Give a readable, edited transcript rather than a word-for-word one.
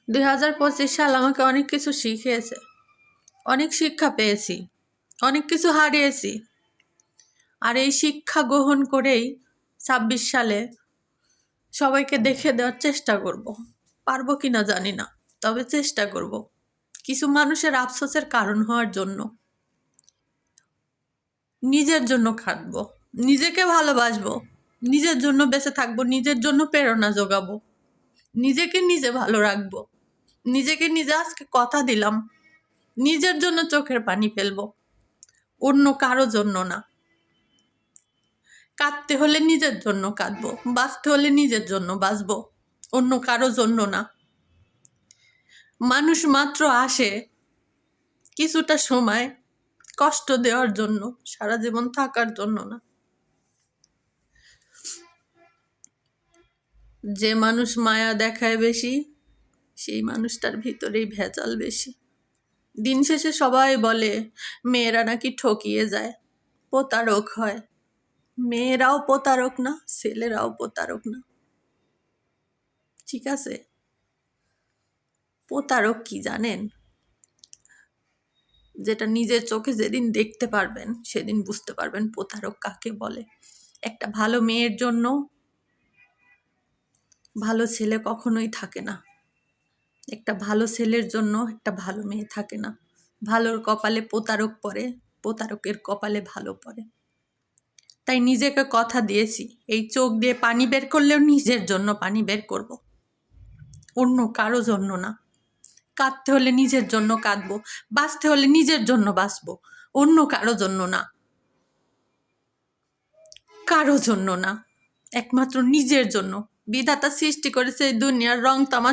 2025 সাল আমাকে অনেক কিছু শিখিয়েছে, অনেক শিক্ষা পেয়েছি, অনেক কিছু হারিয়েছি। আর এই শিক্ষা গ্রহণ করেই 26 সালে সবাইকে দেখে দেওয়ার চেষ্টা করব। পারবো কিনা জানি না, তবে চেষ্টা করব। কিছু মানুষের আফসোসের কারণ হওয়ার জন্য নিজের জন্য খাটবো, নিজেকে ভালোবাসবো, নিজের জন্য বেঁচে থাকবো, নিজের জন্য প্রেরণা যোগাবো, নিজেকে নিজে ভালো রাখবো, নিজেকে নিজে আজকে কথা দিলাম নিজের জন্য চোখের পানি ফেলবো, অন্য কারো জন্য না। কাঁদতে হলে নিজের জন্য কাঁদবো, বাঁচতে হলে নিজের জন্য বাঁচবো, অন্য কারো জন্য না। মানুষ মাত্র আসে কিছুটা সময় কষ্ট দেওয়ার জন্য, সারা জীবন থাকার জন্য না। যে মানুষ মায়া দেখায় বেশি, সেই মানুষটার ভিতরেই ভেজাল বেশি। দিন শেষে সবাই বলে মেয়েরা নাকি ঠকিয়ে যায়, প্রতারক হয়। মেয়েরাও প্রতারক না, ছেলেরাও প্রতারক না। ঠিক আছে, প্রতারক কি জানেন? যেটা নিজের চোখে যেদিন দেখতে পারবেন সেদিন বুঝতে পারবেন প্রতারক কাকে বলে। একটা ভালো মেয়ের জন্য ভালো ছেলে কখনোই থাকে না। একটা ভালো ছেলের জন্য একটা ভালো মেয়ে থাকে না। ভালোর কপালে প্রতারক পড়ে, প্রতারকের কপালে ভালো পড়ে। তাই নিজেকে কথা দিয়েছি, এই চোখ দিয়ে পানি বের করলেও নিজের জন্য পানি বের করব, অন্য কারো জন্য না। কাঁদতে হলে নিজের জন্য কাঁদবো, বাঁচতে হলে নিজের জন্য বাঁচবো, অন্য কারো জন্য না। কারো জন্য না, একমাত্র নিজের জন্য। বিধাতা সৃষ্টি করেছে এই দুনিয়ার রং তামা